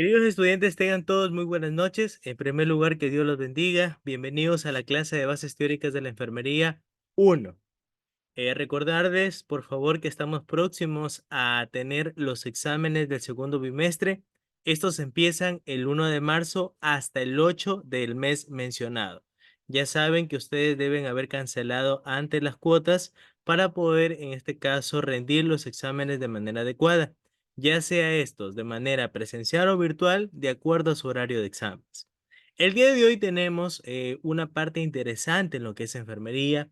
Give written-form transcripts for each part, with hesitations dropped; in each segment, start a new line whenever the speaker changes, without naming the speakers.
Queridos estudiantes, tengan todos muy buenas noches. En primer lugar, que Dios los bendiga. Bienvenidos a la clase de bases teóricas de la enfermería 1. Recordarles, por favor, que estamos próximos a tener los exámenes del segundo bimestre. Estos empiezan el 1 de marzo hasta el 8 del mes mencionado. Ya saben que ustedes deben haber cancelado antes las cuotas para poder, en este caso, rendir los exámenes de manera adecuada, ya sea estos de manera presencial o virtual, de acuerdo a su horario de exámenes. El día de hoy tenemos una parte interesante en lo que es enfermería,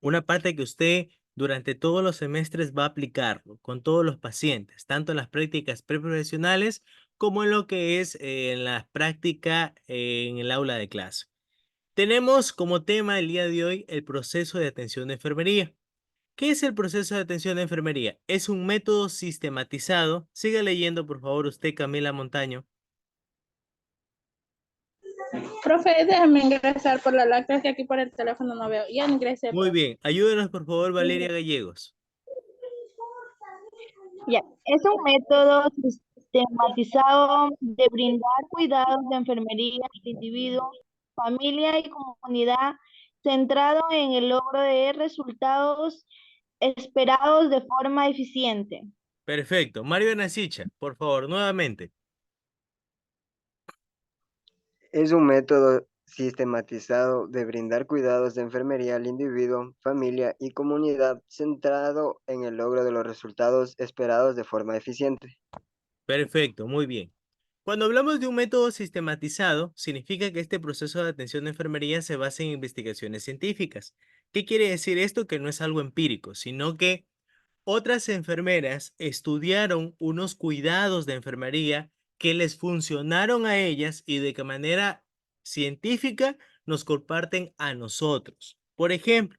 una parte que usted durante todos los semestres va a aplicarlo con todos los pacientes, tanto en las prácticas preprofesionales como en lo que es en la práctica en el aula de clase. Tenemos como tema el día de hoy el proceso de atención de enfermería. ¿Qué es el proceso de atención de enfermería? Es un método sistematizado. Siga leyendo, por favor, usted, Camila Montaño.
Profe, déjame ingresar por la lacta, que aquí por el teléfono no veo. Ya ingresé,
Muy
profe.
bien. Ayúdenos, por favor, Valeria Gallegos.
Ya, es un método sistematizado de brindar cuidados de enfermería al individuo, familia y comunidad, centrado en el logro de resultados esperados de forma eficiente.
Perfecto. Mario Nasicha, por favor, nuevamente.
Es un método sistematizado de brindar cuidados de enfermería al individuo, familia y comunidad centrado en el logro de los resultados esperados de forma eficiente.
Perfecto, muy bien. Cuando hablamos de un método sistematizado, significa que este proceso de atención de enfermería se basa en investigaciones científicas. ¿Qué quiere decir esto? Que no es algo empírico, sino que otras enfermeras estudiaron unos cuidados de enfermería que les funcionaron a ellas y de qué manera científica nos comparten a nosotros. Por ejemplo,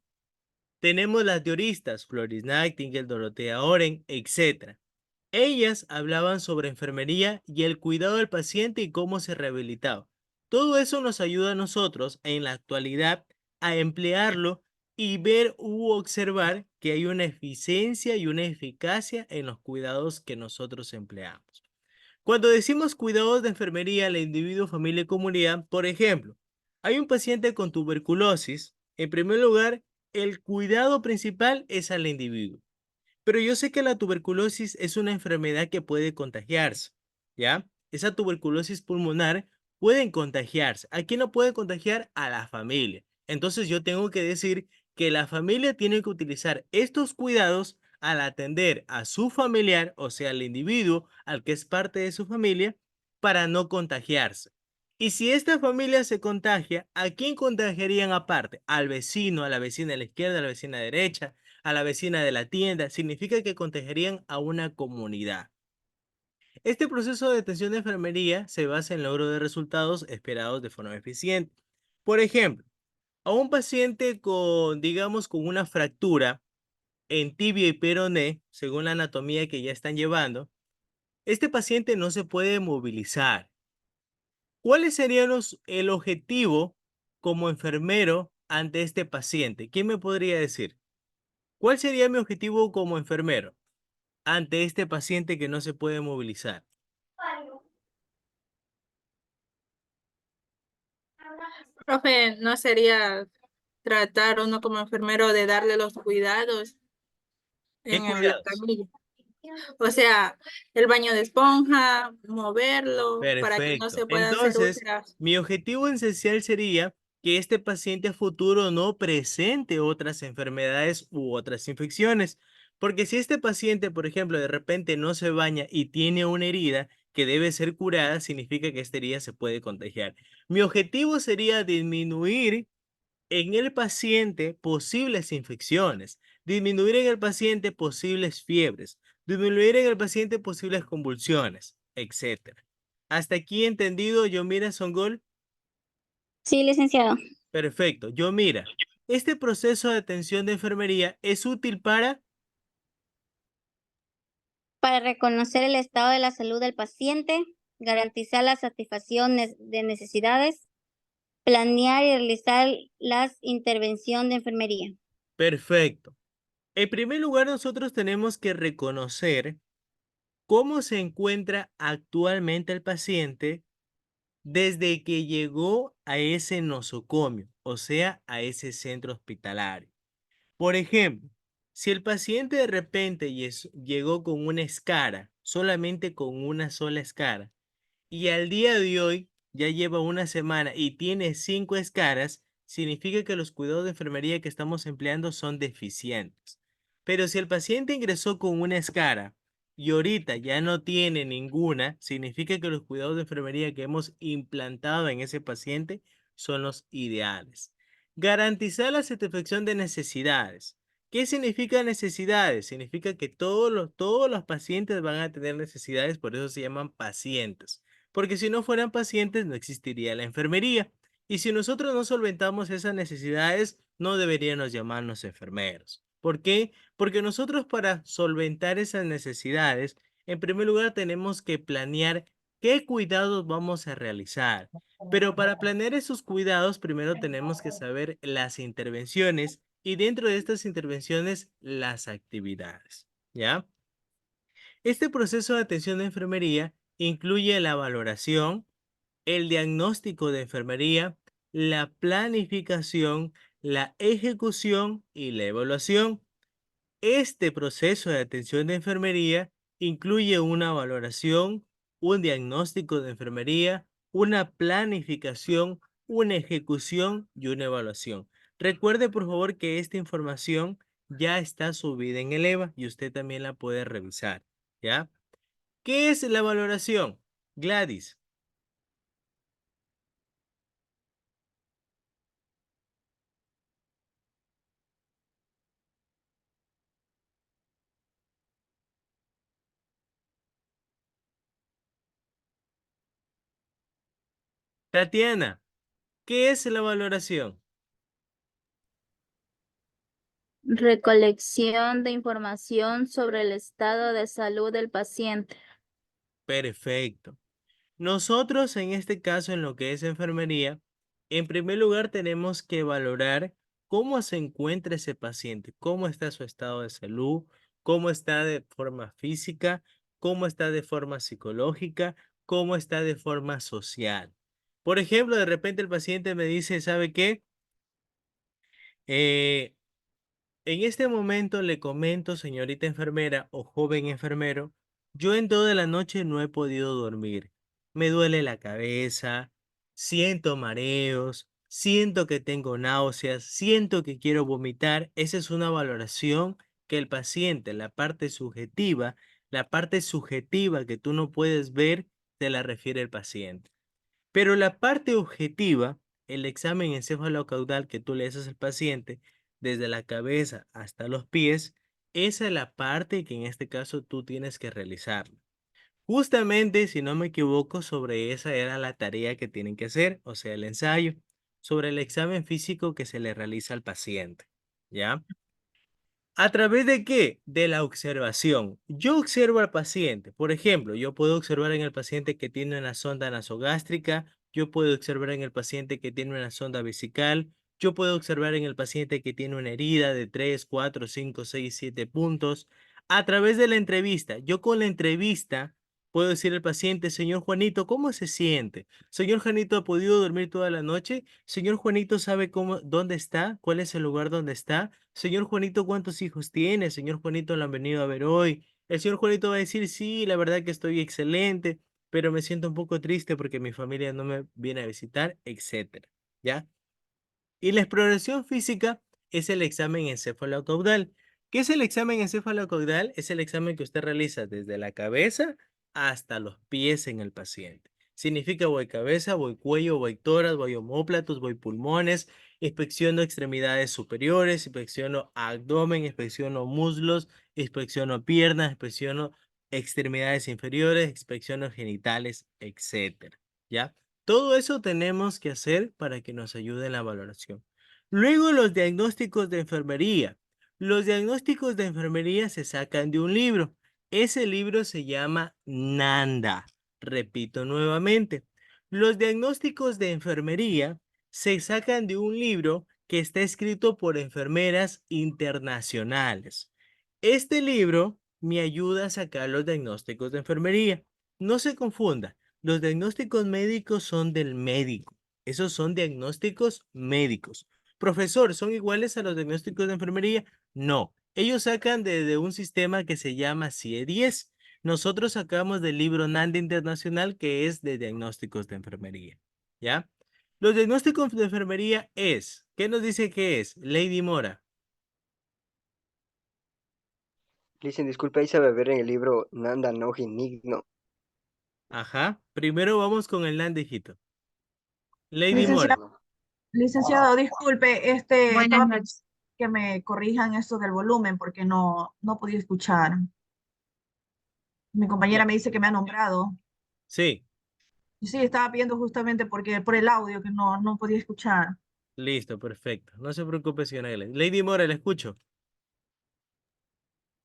tenemos las teoristas Florence Nightingale, Dorothea Oren, etc. Ellas hablaban sobre enfermería y el cuidado del paciente y cómo se rehabilitaba. Todo eso nos ayuda a nosotros en la actualidad a emplearlo y ver u observar que hay una eficiencia y una eficacia en los cuidados que nosotros empleamos. Cuando decimos cuidados de enfermería al individuo, familia y comunidad, por ejemplo, hay un paciente con tuberculosis. En primer lugar, el cuidado principal es al individuo. Pero yo sé que la tuberculosis es una enfermedad que puede contagiarse, ¿ya? Esa tuberculosis pulmonar puede contagiarse. ¿A quién no puede contagiar? A la familia. Entonces yo tengo que decir que la familia tiene que utilizar estos cuidados al atender a su familiar, o sea, al individuo al que es parte de su familia, para no contagiarse. Y si esta familia se contagia, ¿a quién contagiarían aparte? Al vecino, a la vecina de la izquierda, a la vecina derecha, a la vecina de la tienda. Significa que contagiarían a una comunidad. Este proceso de atención de enfermería se basa en el logro de resultados esperados de forma eficiente. Por ejemplo, a un paciente con, digamos, con una fractura en tibia y peroné, según la anatomía que ya están llevando, este paciente no se puede movilizar. ¿Cuál sería el objetivo como enfermero ante este paciente? ¿Quién me podría decir? ¿Cuál sería mi objetivo como enfermero ante este paciente que no se puede movilizar?
Profe, ¿no sería tratar uno como enfermero de darle los cuidados
¿Qué
en la
cuidados?
camilla? O sea, el baño de esponja, moverlo para que no
Perfecto.
se puedan hacer
Entonces,
úlceras.
mi objetivo esencial sería que este paciente a futuro no presente otras enfermedades u otras infecciones. Porque si este paciente, por ejemplo, de repente no se baña y tiene una herida que debe ser curada, significa que esta herida se puede contagiar. Mi objetivo sería disminuir en el paciente posibles infecciones, disminuir en el paciente posibles fiebres, disminuir en el paciente posibles convulsiones, etcétera. ¿Hasta aquí entendido, Yomira Songol?
Sí, licenciado.
Perfecto. Yomira, este proceso de atención de enfermería es útil para...
Para reconocer el estado de la salud del paciente, garantizar la satisfacción de necesidades, planear y realizar las intervenciones de enfermería.
Perfecto. En primer lugar, nosotros tenemos que reconocer ¿Cómo se encuentra actualmente el paciente desde que llegó a ese nosocomio, o sea, a ese centro hospitalario? Por ejemplo, si el paciente de repente llegó con una escara, solamente con una sola escara, y al día de hoy ya lleva una semana y tiene 5 escaras, significa que los cuidados de enfermería que estamos empleando son deficientes. Pero si el paciente ingresó con una escara y ahorita ya no tiene ninguna, significa que los cuidados de enfermería que hemos implantado en ese paciente son los ideales. Garantizar la satisfacción de necesidades. ¿Qué significa necesidades? Significa que todos los pacientes van a tener necesidades, por eso se llaman pacientes. Porque si no fueran pacientes, no existiría la enfermería. Y si nosotros no solventamos esas necesidades, no deberíamos llamarnos enfermeros. ¿Por qué? Porque nosotros para solventar esas necesidades, en primer lugar tenemos que planear qué cuidados vamos a realizar. Pero para planear esos cuidados, primero tenemos que saber las intervenciones y dentro de estas intervenciones, las actividades. ¿Ya? Este proceso de atención de enfermería incluye la valoración, el diagnóstico de enfermería, la planificación, la ejecución y la evaluación. Este proceso de atención de enfermería incluye una valoración, un diagnóstico de enfermería, una planificación, una ejecución y una evaluación. Recuerde, por favor, que esta información ya está subida en el EVA y usted también la puede revisar, ¿ya? ¿Qué es la valoración? Gladys. Tatiana, ¿qué es la valoración?
Recolección de información sobre el estado de salud del paciente.
Perfecto. Nosotros, en este caso, en lo que es enfermería, en primer lugar tenemos que valorar cómo se encuentra ese paciente, cómo está su estado de salud, cómo está de forma física, cómo está de forma psicológica, cómo está de forma social. Por ejemplo, de repente el paciente me dice, ¿sabe qué? Eh, en este momento le comento, señorita enfermera o joven enfermero, yo en toda la noche no he podido dormir. Me duele la cabeza, siento mareos, siento que tengo náuseas, siento que quiero vomitar. Esa es una valoración que el paciente, la parte subjetiva que tú no puedes ver, te la refiere el paciente. Pero la parte objetiva, el examen encefalocaudal que tú le haces al paciente, desde la cabeza hasta los pies, esa es la parte que en este caso tú tienes que realizar. Justamente, si no me equivoco, sobre esa era la tarea que tienen que hacer, o sea, el ensayo, sobre el examen físico que se le realiza al paciente. ¿Ya? ¿A través de qué? De la observación. Yo observo al paciente. Por ejemplo, yo puedo observar en el paciente que tiene una sonda nasogástrica, yo puedo observar en el paciente que tiene una sonda vesical, yo puedo observar en el paciente que tiene una herida de 3, 4, 5, 6, 7 puntos. A través de la entrevista, yo con la entrevista puedo decir al paciente, señor Juanito, ¿cómo se siente? Señor Juanito, ¿ha podido dormir toda la noche? Señor Juanito, ¿sabe dónde está? ¿Cuál es el lugar donde está? Señor Juanito, ¿cuántos hijos tiene? Señor Juanito, lo han venido a ver hoy. El señor Juanito va a decir, sí, la verdad que estoy excelente, pero me siento un poco triste porque mi familia no me viene a visitar, etcétera. ¿Ya? Y la exploración física es el examen encefalocaudal. ¿Qué es el examen encefalocaudal? Es el examen que usted realiza desde la cabeza hasta los pies en el paciente. Significa voy cabeza, voy cuello, voy tórax, voy omóplatos, voy pulmones, inspecciono extremidades superiores, inspecciono abdomen, inspecciono muslos, inspecciono piernas, inspecciono extremidades inferiores, inspecciono genitales, etcétera. ¿Ya? Todo eso tenemos que hacer para que nos ayude en la valoración. Luego los diagnósticos de enfermería. Los diagnósticos de enfermería se sacan de un libro. Ese libro se llama NANDA. Repito nuevamente. Los diagnósticos de enfermería se sacan de un libro que está escrito por enfermeras internacionales. Este libro me ayuda a sacar los diagnósticos de enfermería. No se confunda, los diagnósticos médicos son del médico. Esos son diagnósticos médicos. Profesor, ¿son iguales a los diagnósticos de enfermería? No, ellos sacan de un sistema que se llama CIE-10. Nosotros sacamos del libro NANDA Internacional, que es de diagnósticos de enfermería. ¿Ya? Los diagnósticos de enfermería es, ¿qué nos dice que es? Lady Mora.
Listen, disculpe, ahí se va a ver en el libro Nanda Noji Nigno.
Ajá. Primero vamos con el NANDA, hijito. Lady
Licenciado,
Mora.
licenciado, disculpe,
Buenas
estaba
noches.
que me corrijan esto del volumen porque no podía escuchar. Mi compañera
Ya.
me dice que me ha nombrado.
Sí,
Y sí, estaba pidiendo justamente porque por el audio que no podía escuchar.
listo, perfecto. No se preocupe, señora Gladys. Lady Mora, la escucho.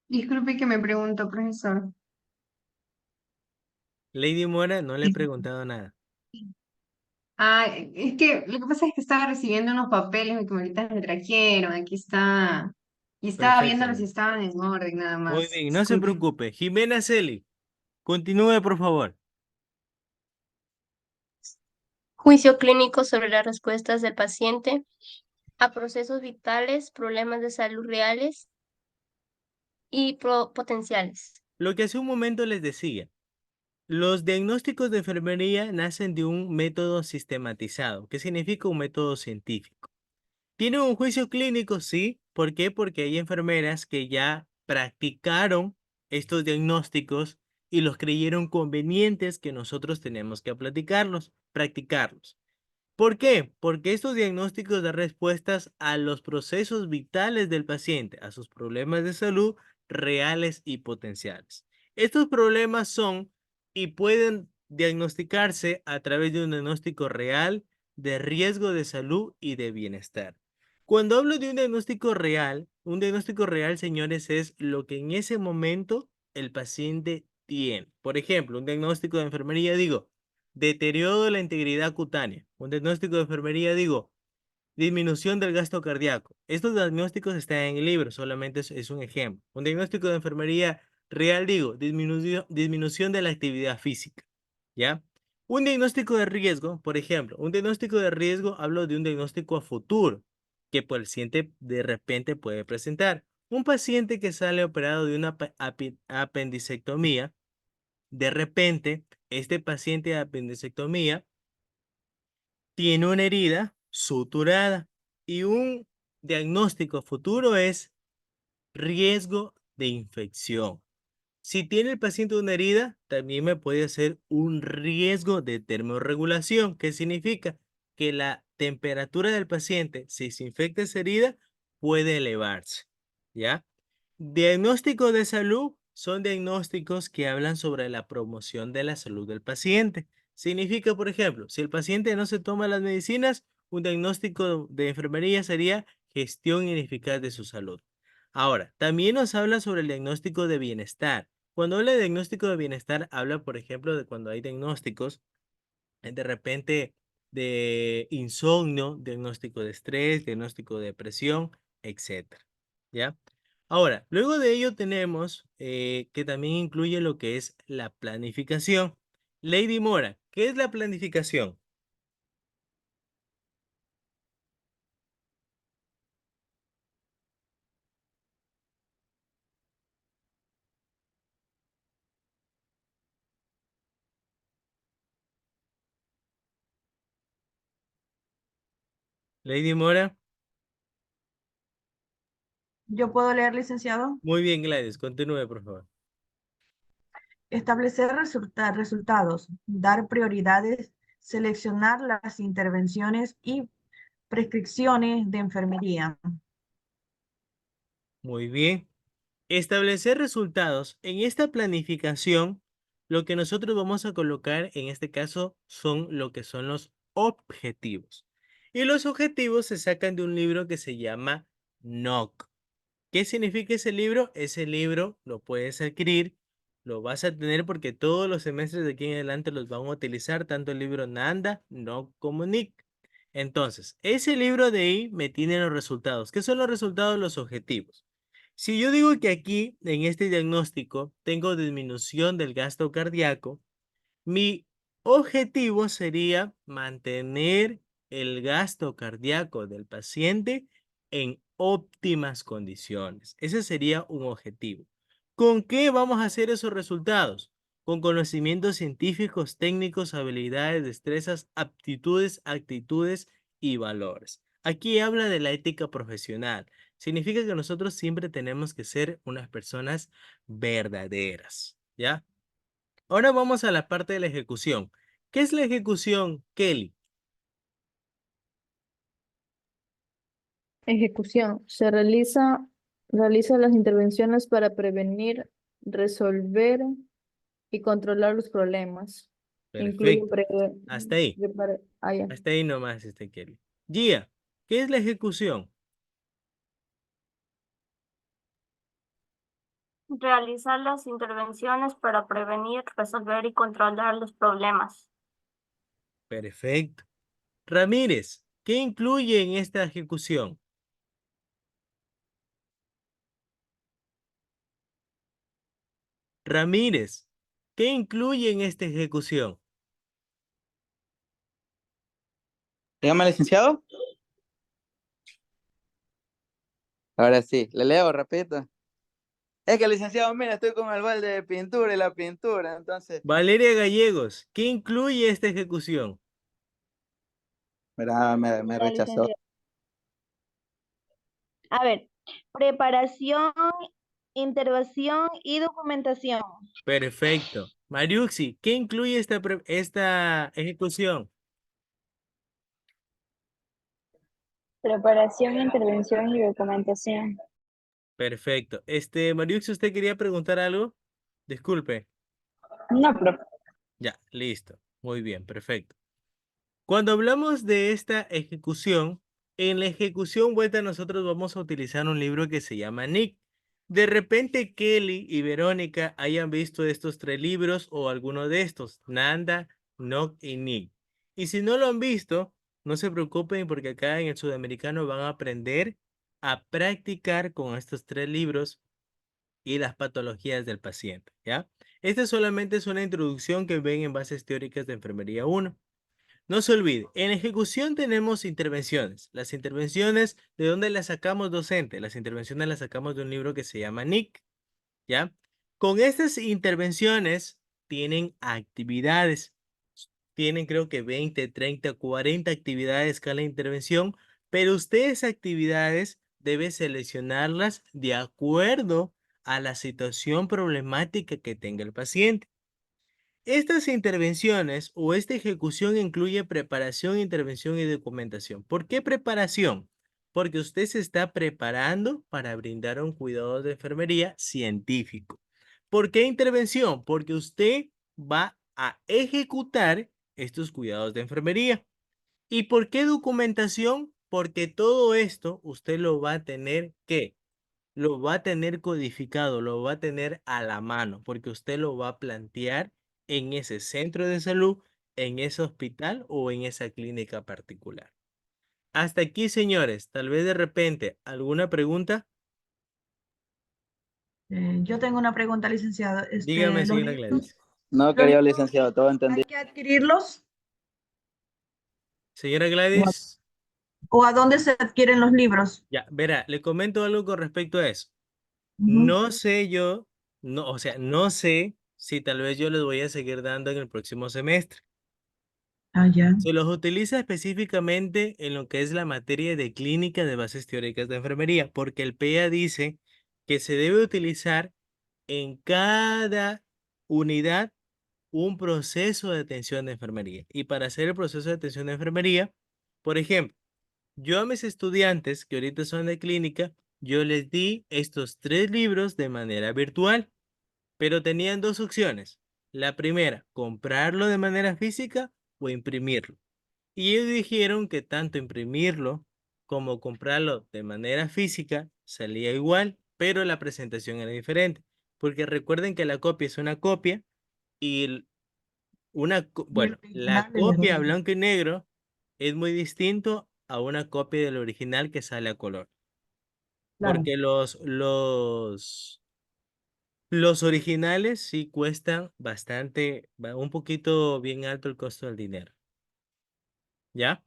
Disculpe que me pregunto, profesor.
Lady Mora, no le he preguntado nada.
Ah, es que lo que pasa es que estaba recibiendo unos papeles que ahorita me trajeron. Aquí está. Y estaba
Perfecto,
viéndolos si
Lady.
estaban en orden, nada
Muy
más.
bien, no se
Disculpe.
preocupe. Jimena Celi, continúe, por favor.
Juicio clínico sobre las respuestas del paciente a procesos vitales, problemas de salud reales y potenciales.
Lo que hace un momento les decía, los diagnósticos de enfermería nacen de un método sistematizado. ¿Qué significa un método científico? ¿Tiene un juicio clínico? Sí. ¿Por qué? Porque hay enfermeras que ya practicaron estos diagnósticos y los creyeron convenientes que nosotros tenemos que practicarlos. ¿Por qué? Porque estos diagnósticos dan respuestas a los procesos vitales del paciente, a sus problemas de salud reales y potenciales. Estos problemas son y pueden diagnosticarse a través de un diagnóstico real de riesgo de salud y de bienestar. Cuando hablo de un diagnóstico real, señores, es lo que en ese momento el paciente tiene. Por ejemplo, un diagnóstico de enfermería, digo, deterioro de la integridad cutánea. Un diagnóstico de enfermería, digo, disminución del gasto cardíaco. Estos diagnósticos están en el libro, solamente es un ejemplo. Un diagnóstico de enfermería real, digo, disminución de la actividad física. ¿Ya? Un diagnóstico de riesgo, por ejemplo, un diagnóstico de riesgo, hablo de un diagnóstico a futuro que el paciente de repente puede presentar. Un paciente que sale operado de una apendicectomía, de repente, este paciente de apendicectomía tiene una herida suturada y un diagnóstico futuro es riesgo de infección. Si tiene el paciente una herida, también me puede hacer un riesgo de termorregulación. ¿Qué significa? Que la temperatura del paciente, si se infecta esa herida, puede elevarse. ¿Ya? Diagnósticos de salud son diagnósticos que hablan sobre la promoción de la salud del paciente. Significa, por ejemplo, si el paciente no se toma las medicinas, un diagnóstico de enfermería sería gestión ineficaz de su salud. Ahora, también nos habla sobre el diagnóstico de bienestar. Cuando habla de diagnóstico de bienestar, habla, por ejemplo, de cuando hay diagnósticos de repente de insomnio, diagnóstico de estrés, diagnóstico de depresión, etcétera. ¿Ya? Ahora, luego de ello tenemos que también incluye lo que es la planificación. Lady Mora, ¿qué es la planificación? Lady Mora,
¿Yo puedo leer, licenciado?
muy bien, Gladys, continúe, por favor.
Establecer resultados, dar prioridades, seleccionar las intervenciones y prescripciones de enfermería.
Muy bien. Establecer resultados. En esta planificación, lo que nosotros vamos a colocar en este caso son lo que son los objetivos. Y los objetivos se sacan de un libro que se llama NOC. ¿Qué significa ese libro? Ese libro lo puedes adquirir, lo vas a tener porque todos los semestres de aquí en adelante los van a utilizar, tanto el libro NANDA, NOC como NIC. Entonces, ese libro de ahí me tiene los resultados. ¿Qué son los resultados? Los objetivos. Si yo digo que aquí, en este diagnóstico, tengo disminución del gasto cardíaco, mi objetivo sería mantener el gasto cardíaco del paciente en óptimas condiciones. Ese sería un objetivo. ¿Con qué vamos a hacer esos resultados? Con conocimientos científicos, técnicos, habilidades, destrezas, aptitudes, actitudes y valores. Aquí habla de la ética profesional. Significa que nosotros siempre tenemos que ser unas personas verdaderas, ¿ya? Ahora vamos a la parte de la ejecución. ¿Qué es la ejecución, Kelly?
Ejecución. Realiza las intervenciones para prevenir, resolver y controlar los problemas. Incluye
Perfecto. Hasta ahí.
ya.
Hasta ahí nomás, Kelly. Gia, ¿qué es la ejecución?
Realizar las intervenciones para prevenir, resolver y controlar los problemas.
Perfecto. Ramírez, ¿qué incluye en esta ejecución? Ramírez, ¿qué incluye en esta ejecución?
Dígame, licenciado. Ahora sí, le leo, repito. Es que, licenciado, mira, estoy con el balde de pintura y la pintura, entonces,
Valeria Gallegos, ¿qué incluye esta ejecución?
mira, me
La
rechazó.
licenciada. A ver, preparación, intervención y documentación.
Perfecto. Mariuxi, ¿qué incluye esta ejecución?
Preparación, intervención y documentación.
Perfecto. Mariuxi, ¿usted quería preguntar algo? Disculpe.
No, profe.
Ya, listo. Muy bien, perfecto. Cuando hablamos de esta ejecución, en la ejecución vuelta nosotros vamos a utilizar un libro que se llama Nick. De repente Kelly y Verónica hayan visto estos 3 libros o alguno de estos, Nanda, Nock y Nick. Y si no lo han visto, no se preocupen porque acá en el sudamericano van a aprender a practicar con estos 3 libros y las patologías del paciente, ¿ya? Esta solamente es una introducción que ven en Bases Teóricas de Enfermería 1. No se olvide, en ejecución tenemos intervenciones. Las intervenciones, ¿de dónde las sacamos, docente? Las intervenciones las sacamos de un libro que se llama NIC, ¿ya? Con estas intervenciones tienen actividades. Tienen creo que 20, 30, 40 actividades cada intervención, pero ustedes actividades deben seleccionarlas de acuerdo a la situación problemática que tenga el paciente. Estas intervenciones o esta ejecución incluye preparación, intervención y documentación. ¿Por qué preparación? Porque usted se está preparando para brindar un cuidado de enfermería científico. ¿Por qué intervención? Porque usted va a ejecutar estos cuidados de enfermería. ¿Y por qué documentación? Porque todo esto usted lo va a tener que lo va a tener codificado, lo va a tener a la mano, porque usted lo va a plantear en ese centro de salud, en ese hospital o en esa clínica particular. Hasta aquí, señores. Tal vez de repente, ¿alguna pregunta?
Yo tengo una pregunta, licenciado.
Dígame,
¿Los
señora
libros,
Gladys.
No,
los
querido
libros
licenciado, todo entendido.
hay que adquirirlos
Señora
o
Gladys,
o a dónde se adquieren los libros?
ya, verá, le comento algo con respecto a eso.
Ujú.
No sé yo, no, o sea, no sé si tal vez yo les voy a seguir dando en el próximo semestre.
Ah, ya.
Se los utiliza específicamente en lo que es la materia de clínica de bases teóricas de enfermería, porque el PEA dice que se debe utilizar en cada unidad un proceso de atención de enfermería. Y para hacer el proceso de atención de enfermería, por ejemplo, yo a mis estudiantes que ahorita son de clínica, yo les di estos 3 libros de manera virtual, pero tenían 2 opciones. La primera, comprarlo de manera física o imprimirlo. Y ellos dijeron que tanto imprimirlo como comprarlo de manera física salía igual, pero la presentación era diferente. Porque recuerden que la copia es una copia y
Y el
bueno, la
original es
copia
verdad.
blanco y negro es muy distinto a una copia del original que sale a color.
Claro.
Porque los originales sí cuestan bastante, un poquito bien alto el costo del dinero. ¿Ya?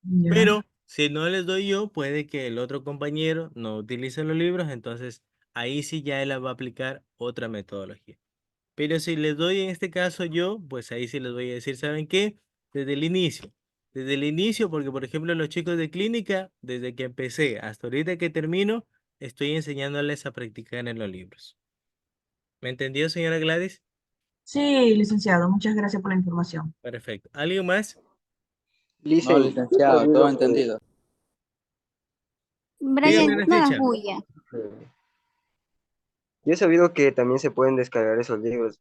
Ya.
Pero si no les doy yo, puede que el otro compañero no utilice los libros, entonces ahí sí ya él va a aplicar otra metodología. Pero si les doy en este caso yo, pues ahí sí les voy a decir, ¿saben qué? Desde el inicio, porque por ejemplo los chicos de clínica, desde que empecé hasta ahorita que termino, estoy enseñándoles a practicar en los libros. ¿Me entendió, señora Gladys?
Sí, licenciado, muchas gracias por la información.
Perfecto. ¿Alguien más?
No,
Licen, yo he
licenciado, todo
sabido
entendido.
Dígame,
Brian, no
Anastasia.
bulla.
yo he sabido que también se pueden descargar esos libros.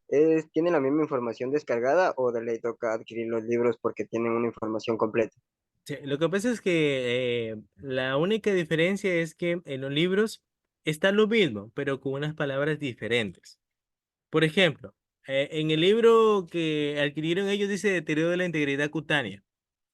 ¿Tienen la misma información descargada o de ley toca adquirir los libros porque tienen una información completa?
Sí, lo que pasa es que la única diferencia es que en los libros está lo mismo, pero con unas palabras diferentes. Por ejemplo, en el libro que adquirieron ellos dice deterioro de la integridad cutánea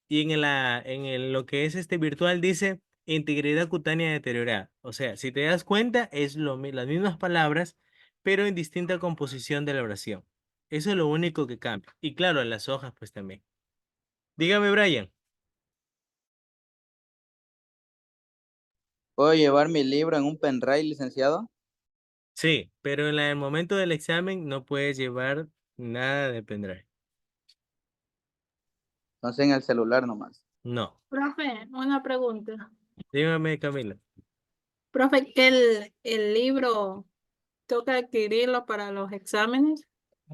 y lo que es este virtual dice integridad cutánea deteriorada. O sea, si te das cuenta es las mismas palabras, pero en distinta composición de la oración. Eso es lo único que cambia. Y claro, en las hojas pues también. Dígame, Brian.
¿Puedo llevar mi libro en un pendrive, licenciado?
Sí, pero en el momento del examen no puedes llevar nada de pendrive.
Entonces en el celular nomás.
No.
Profe, una pregunta.
Dígame, Camila.
Profe, ¿que el libro toca adquirirlo para los exámenes?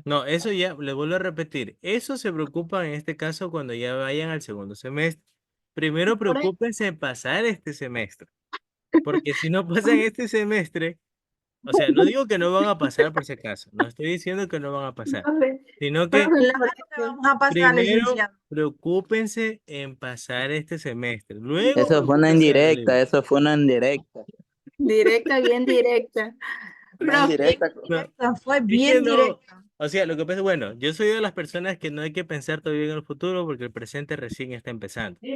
No, eso ya, le vuelvo a repetir. Eso se preocupa en este caso cuando ya vayan al segundo semestre. Primero
Por ahí-
preocúpense en pasar este semestre. Porque si no pasan este semestre, o sea, no digo que no van a pasar por si acaso. No estoy diciendo que no van a pasar.
Profe,
Sino que
profe,
Claro que vamos a pasar,
primero
licenciado.
preocúpense en pasar este semestre. Luego
Eso fue una
preocúpense de los
indirecta,
libros.
eso fue una indirecta.
directa, bien directa.
Una
Profe,
indirecta.
Directa, fue
Es
bien
que no,
directa.
o sea, lo que pasa, bueno, yo soy de las personas que no hay que pensar todavía en el futuro porque el presente recién está empezando.
pero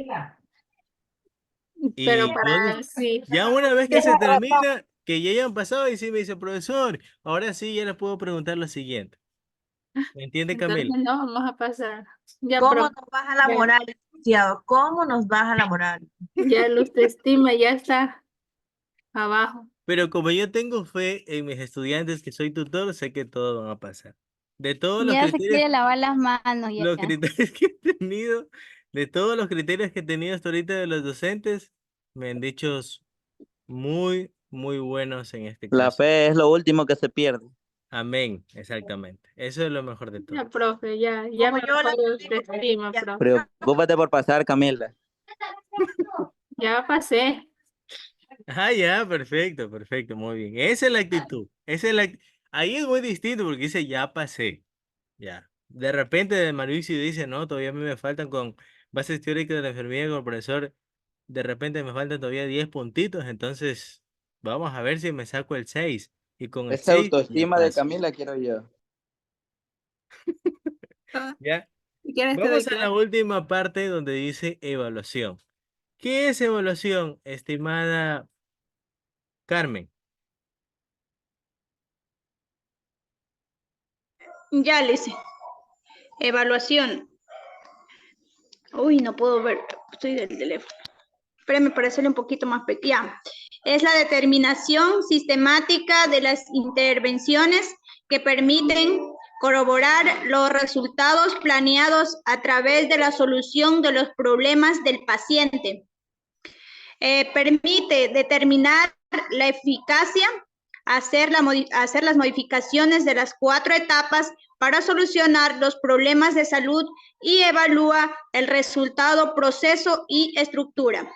Y yo,
para sí.
ya una vez que se termina, que ya hayan pasado y sí me dice, profesor, ahora sí ya le puedo preguntar lo siguiente. ¿Me entiende,
Entonces
Camila?
no vamos a pasar. Ya,
¿Cómo
profe,
nos baja la
ya,
moral, licenciado? ¿Cómo nos baja la moral?
ya el autoestima ya está abajo.
Pero como yo tengo fe en mis estudiantes, que soy tutor, sé que todo va a pasar. De todos
Ya se quiere lavar las manos
los
ya.
criterios que he tenido, de todos los criterios que he tenido hasta ahorita de los docentes, me han dicho muy, muy buenos en este
La
caso.
fe es lo último que se pierde.
Amén, exactamente. Eso es lo mejor de todo.
Ya, profe, ya
Como
me
yo la
bajó la
digo,
autoestima,
ya.
profe.
Preocúpate por pasar, Camila.
Ya pasé.
Ah, ya, perfecto, perfecto, muy bien. Esa es la actitud. Ahí es muy distinto porque dice, ya pasé. Ya. De repente de Mauricio dice, no, todavía a mí me faltan con bases teóricas de la enfermería con el profesor. De repente me faltan todavía 10 puntitos, entonces vamos a ver si me saco el 6. Y con el
Esa
6 ya
autoestima de
paso.
Camila quiero yo.
Ah,
¿Ya?
si quieres te doy
Vamos a la
clase.
última parte donde dice evaluación. ¿Qué es evaluación, estimada Carmen?
Ya, Lice. Evaluación. Uy, no puedo ver. Estoy del teléfono. Espérame para hacerle un poquito más pequeña. Es la determinación sistemática de las intervenciones que permiten corroborar los resultados planeados a través de la solución de los problemas del paciente. Permite determinar la eficacia, hacer las modificaciones de las 4 etapas para solucionar los problemas de salud y evalúa el resultado, proceso y estructura.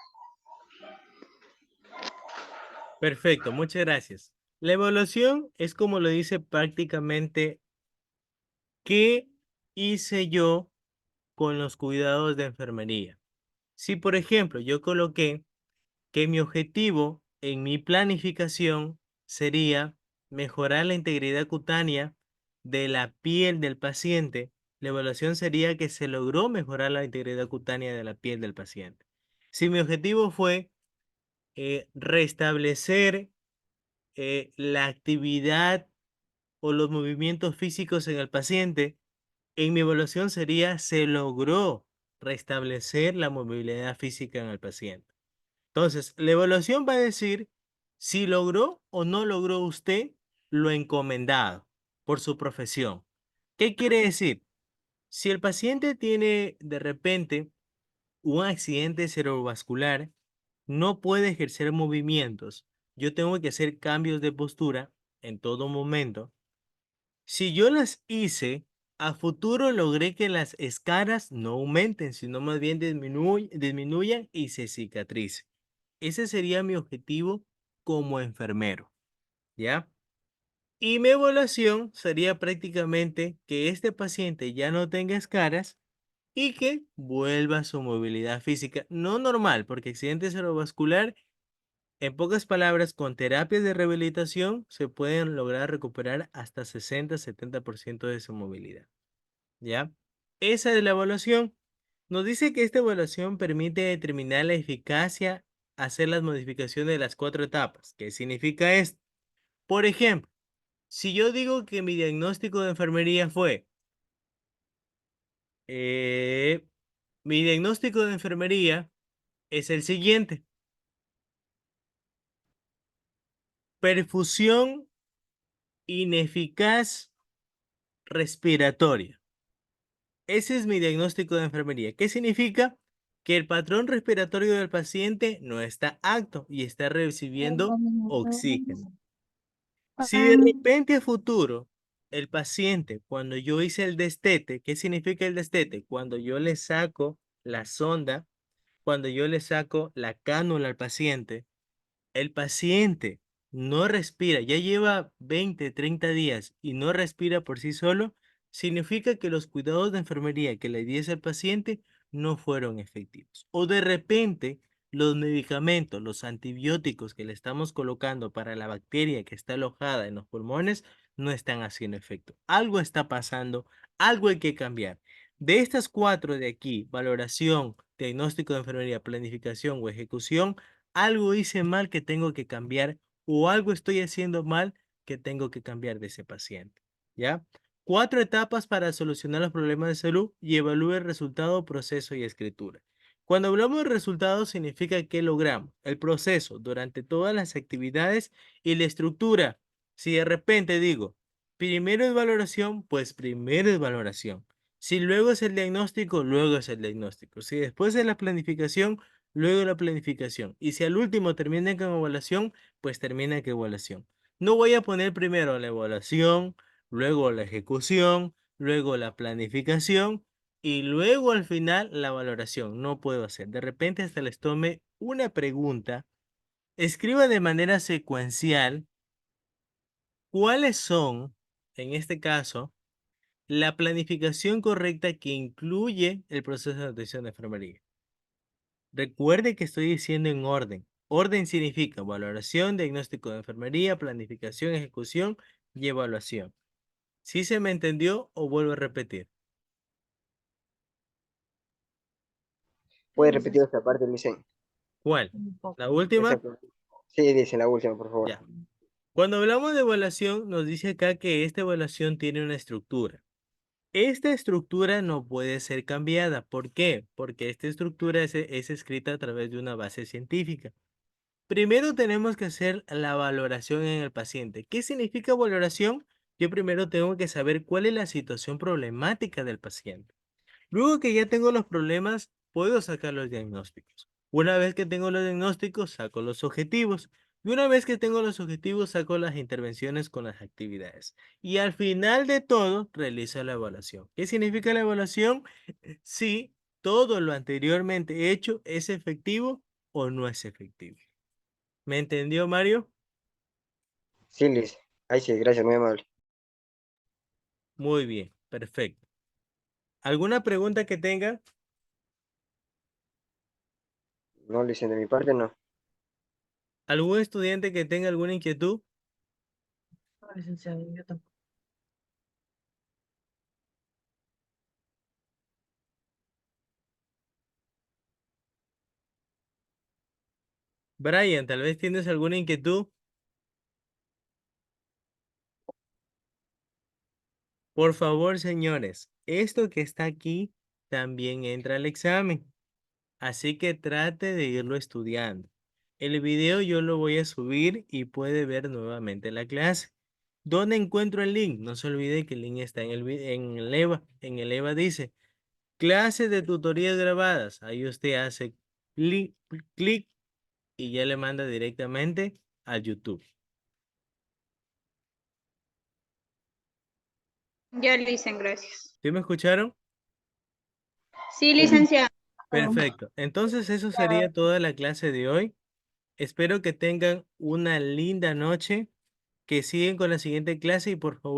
Perfecto, muchas gracias. La evaluación es como lo dice prácticamente, ¿qué hice yo con los cuidados de enfermería? Si, por ejemplo, yo coloqué que mi objetivo en mi planificación sería mejorar la integridad cutánea de la piel del paciente, la evaluación sería que se logró mejorar la integridad cutánea de la piel del paciente. Si mi objetivo fue restablecer la actividad o los movimientos físicos en el paciente, en mi evaluación sería se logró restablecer la movilidad física en el paciente. Entonces, la evaluación va a decir si logró o no logró usted lo encomendado por su profesión. ¿Qué quiere decir? Si el paciente tiene de repente un accidente cerebrovascular, no puede ejercer movimientos. Yo tengo que hacer cambios de postura en todo momento. Si yo las hice, a futuro logré que las escaras no aumenten, sino más bien disminuyan y se cicatricen. Ese sería mi objetivo como enfermero, ¿ya? Y mi evaluación sería prácticamente que este paciente ya no tenga escaras y que vuelva a su movilidad física, no normal, porque accidente cerebrovascular, en pocas palabras, con terapias de rehabilitación se pueden lograr recuperar hasta 60-70% de su movilidad, ¿ya? Esa es la evaluación. Nos dice que esta evaluación permite determinar la eficacia, hacer las modificaciones de las 4 etapas. ¿Qué significa esto? Por ejemplo, si yo digo que mi diagnóstico de enfermería fue, mi diagnóstico de enfermería es el siguiente: perfusión ineficaz respiratoria. Ese es mi diagnóstico de enfermería. ¿Qué significa? Que el patrón respiratorio del paciente no está acto y está recibiendo oxígeno. Si de repente a futuro el paciente, cuando yo hice el destete, ¿qué significa el destete? Cuando yo le saco la sonda, cuando yo le saco la cánula al paciente, el paciente no respira, ya lleva 20, 30 días y no respira por sí solo, significa que los cuidados de enfermería que le diese al paciente no fueron efectivos. O de repente, los medicamentos, los antibióticos que le estamos colocando para la bacteria que está alojada en los pulmones no están haciendo efecto. Algo está pasando, algo hay que cambiar. De estas 4 de aquí, valoración, diagnóstico de enfermería, planificación o ejecución, algo hice mal que tengo que cambiar o algo estoy haciendo mal que tengo que cambiar de ese paciente, ¿ya? 4 etapas para solucionar los problemas de salud y evalúe el resultado, proceso y escritura. Cuando hablamos de resultados significa que logramos el proceso durante todas las actividades y la estructura. Si de repente digo, primero es valoración, pues primero es valoración. Si luego es el diagnóstico, luego es el diagnóstico. Si después es la planificación, luego la planificación. Y si al último termina con evaluación, pues termina con evaluación. No voy a poner primero la evaluación, luego la ejecución, luego la planificación y luego al final la valoración. No puedo hacer. De repente hasta les tome una pregunta. Escriba de manera secuencial cuáles son, en este caso, la planificación correcta que incluye el proceso de atención de enfermería. Recuerde que estoy diciendo en orden. Orden significa valoración, diagnóstico de enfermería, planificación, ejecución y evaluación. ¿Sí se me entendió o vuelvo a repetir?
¿Puede repetir esta parte, Licen?
¿Cuál? ¿La última?
Exacto. Sí, dice la última, por favor.
Ya. Cuando hablamos de evaluación, nos dice acá que esta evaluación tiene una estructura. Esta estructura no puede ser cambiada. ¿Por qué? Porque esta estructura es escrita a través de una base científica. Primero tenemos que hacer la valoración en el paciente. ¿Qué significa valoración? Yo primero tengo que saber cuál es la situación problemática del paciente. Luego que ya tengo los problemas, puedo sacar los diagnósticos. Una vez que tengo los diagnósticos, saco los objetivos. Y una vez que tengo los objetivos, saco las intervenciones con las actividades. Y al final de todo, realizo la evaluación. ¿Qué significa la evaluación? Si todo lo anteriormente hecho es efectivo o no es efectivo. ¿Me entendió, Mario?
Sí, Liz. Ahí sí, gracias, muy amable.
Muy bien, perfecto. ¿Alguna pregunta que tenga?
No, Licen, de mi parte no.
¿Algún estudiante que tenga alguna inquietud?
No, licenciado, yo tampoco.
Brian, tal vez tienes alguna inquietud. Por favor, señores, esto que está aquí también entra al examen. Así que trate de irlo estudiando. El video yo lo voy a subir y puede ver nuevamente la clase. ¿Dónde encuentro el link? No se olvide que el link está en en el EVA. En el EVA dice clases de tutorías grabadas. Ahí usted hace clic y ya le manda directamente a YouTube.
Ya, Licen, gracias.
¿Sí me escucharon?
Sí, licenciado.
Perfecto. Entonces eso sería toda la clase de hoy. Espero que tengan una linda noche, que sigan con la siguiente clase y por favor